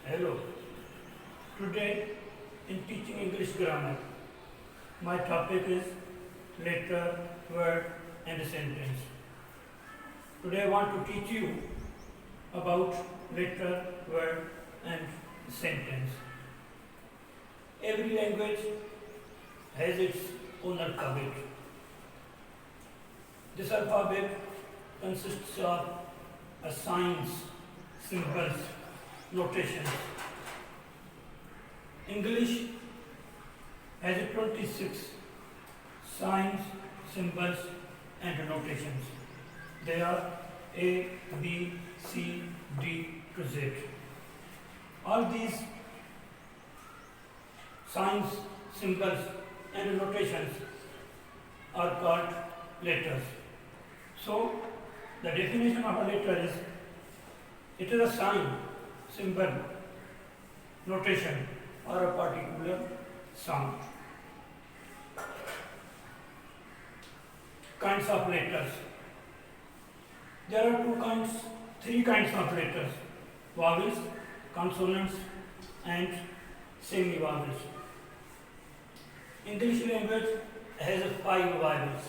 Hello. Today in teaching English grammar, my topic is letter, word and sentence. Today I want to teach you about letter, word and sentence. Every language has its own alphabet. This alphabet consists of signs, symbols, notations. English has 26 signs, symbols and notations. They are A, B, C, D to Z. All these signs, symbols and notations are called letters. So, the definition of a letter is, it is a sign, symbol, notation or a particular sound. Kinds of letters. There are three kinds of letters: vowels, consonants and semi-vowels. English language has 5 vowels: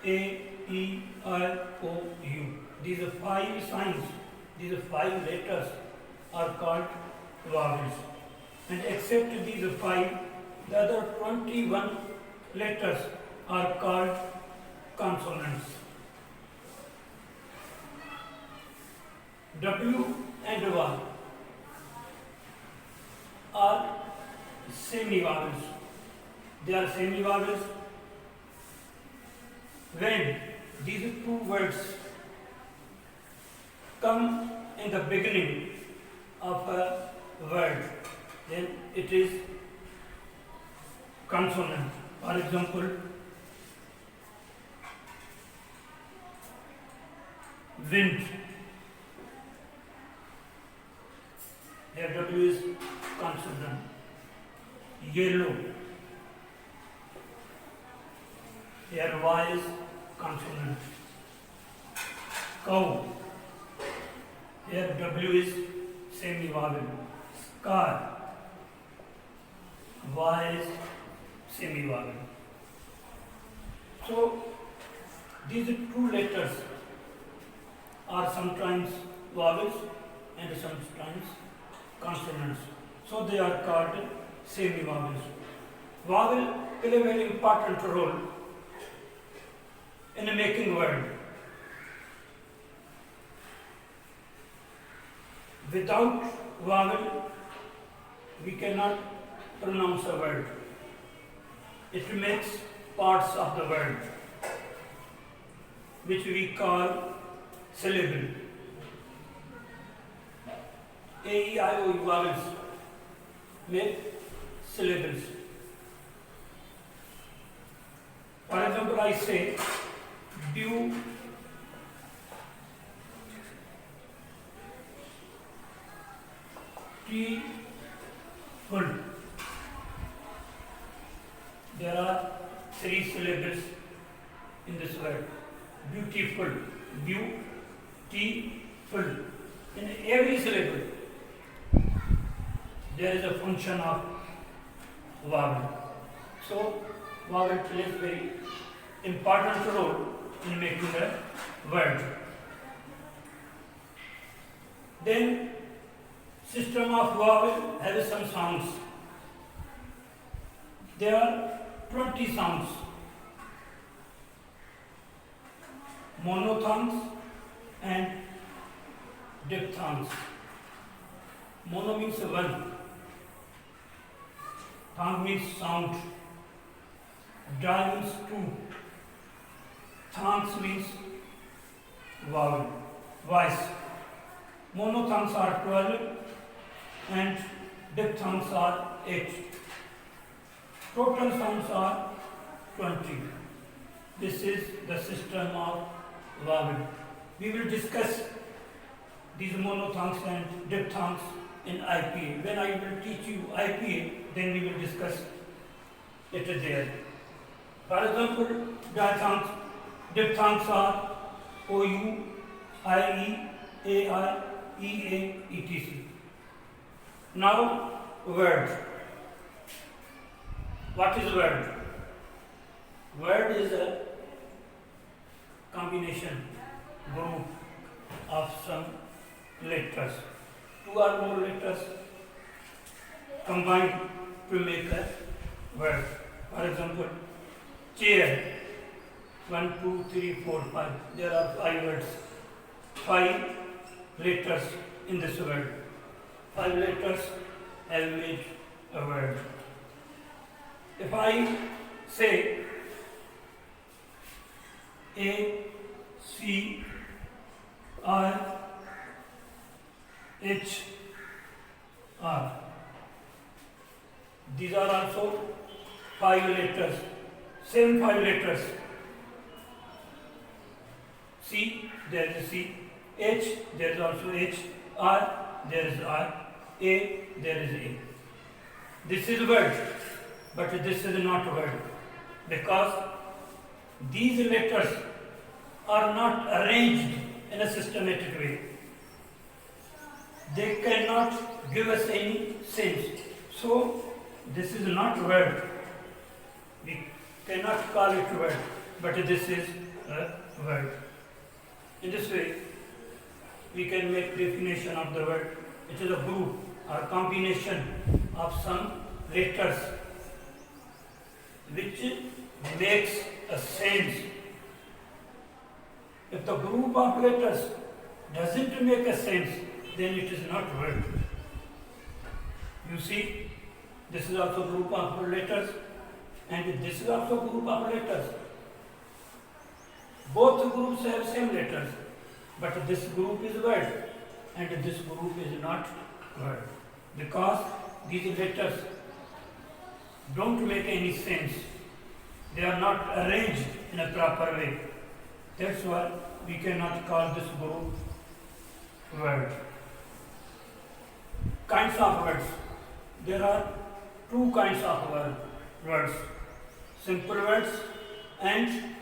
A, E, I, O, U. These 5 signs, these 5 letters are called vowels. And except these 5, the other 21 letters are called consonants. W and Y are semi-vowels. They are semi-vowels when these 2 words come in the beginning of a word, then it is consonant. For example, wind. Here W is consonant. Yellow. Here Y is consonant. Cow. Here W is semi-vowel. Scar. Y is semi-vowel. So, these 2 letters are sometimes vowels and sometimes consonants. So, they are called semi-vowels. Vowel play a very important role in making word. Without vowel, we cannot pronounce a word. It makes parts of the word, which we call syllable. A, E, I, O, U vowels make syllables. For example, I say beautiful. There are 3 syllables in this word. Beautiful. Beautiful. In every syllable, there is a function of vowel. So, vowel plays very important role in making a word. Then, system of vowel has some sounds. There are 20 sounds: monophthongs and diphthongs. Mono means one, phthong means sound, di means 2, thongs means vowel, voice. Monophthongs are 12 and diphthongs are 8. Total sounds are 20. This is the system of vowel. We will discuss these monophthongs and diphthongs in IPA. When I will teach you IPA, then we will discuss it there. For example, diphthongs are OU, IE, AI, EA, etc. Now, word. What is word? Word is a combination group of some letters. Two or more letters combined to make a word. For example, chair. 1, 2, 3, 4, 5. There are 5 words. 5 letters in this word. 5 letters have made a word. If I say A, C, I, H, R. These are also 5 letters. Same 5 letters. C, there is C. H, there is also H. R, there is R. A, there is A. This is word, but this is not word, because these letters are not arranged in a systematic way. They cannot give us any sense. So, this is not word. We cannot call it word, but this is a word. In this way, we can make definition of the word. It is a group or combination of some letters which makes a sense. If the group of letters doesn't make a sense, then it is not word. You see, this is also group of letters, and this is also group of letters. Both groups have same letters, but this group is word and this group is not word, because these letters don't make any sense. They are not arranged in a proper way. That's why we cannot call this group word. Kinds of words. There are 2 kinds of words. Simple words and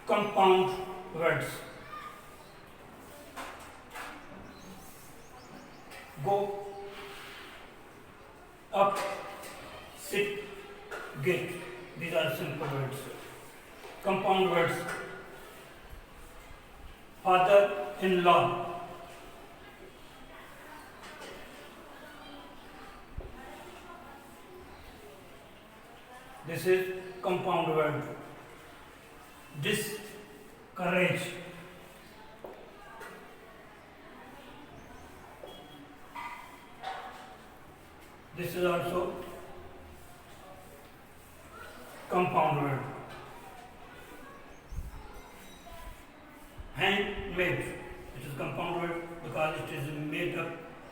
compound words. Go, up, sit, get. These are simple words. Compound words. Father-in-law. This is compound word. Discourage. This is also compound word. Handmade. It is compound word because it is made up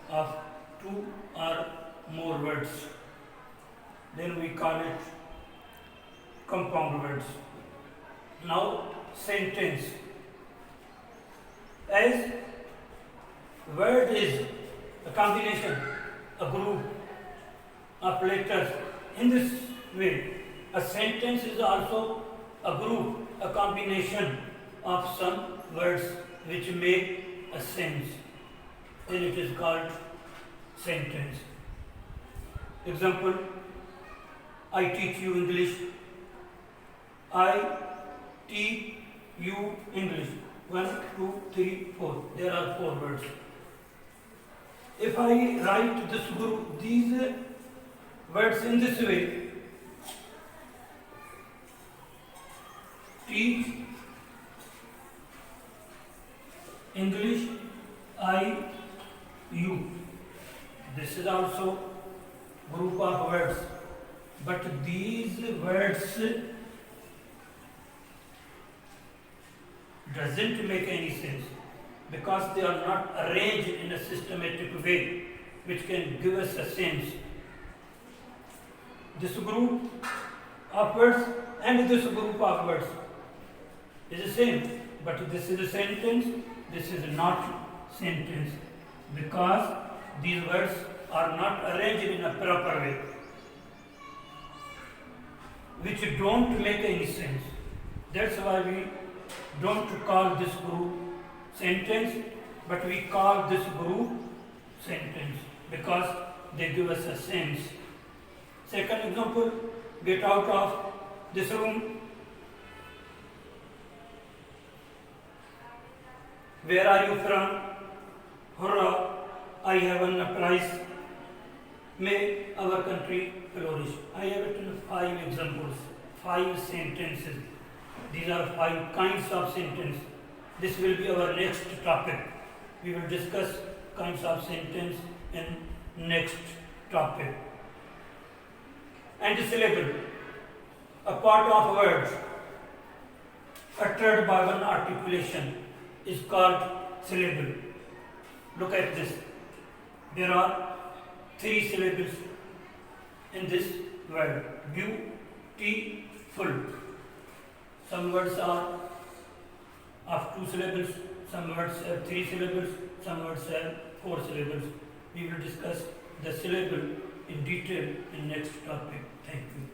of 2 or more words. Then we call it compound words. Now, sentence. As word is a combination, a group of letters, in this way, a sentence is also a group, a combination of some words which make a sense. Then it is called sentence. Example, I teach you English. I teach you English. 1, 2, 3, 4. There are 4 words. If I write this group, these words in this way, teach English, I, you. This is also group of words, but these words doesn't make any sense because they are not arranged in a systematic way which can give us a sense. This group of words and this group of words is the same, but this is a sentence, this is not sentence, because these words are not arranged in a proper way, which don't make any sense. That's why we don't call this group sentence, but we call this group sentence, because they give us a sense. Second example, get out of this room. Where are you from? Hurrah, I have won a prize. May our country flourish. I have written 5 examples, 5 sentences. These are 5 kinds of sentence. This will be our next topic. We will discuss kinds of sentence in next topic. Antisyllable, a part of words uttered by one articulation is called syllable. Look at this. There are 3 syllables in this word. Beautiful. Some words are of 2 syllables, some words have 3 syllables, some words have 4 syllables. We will discuss the syllable in detail in next topic. Thank you.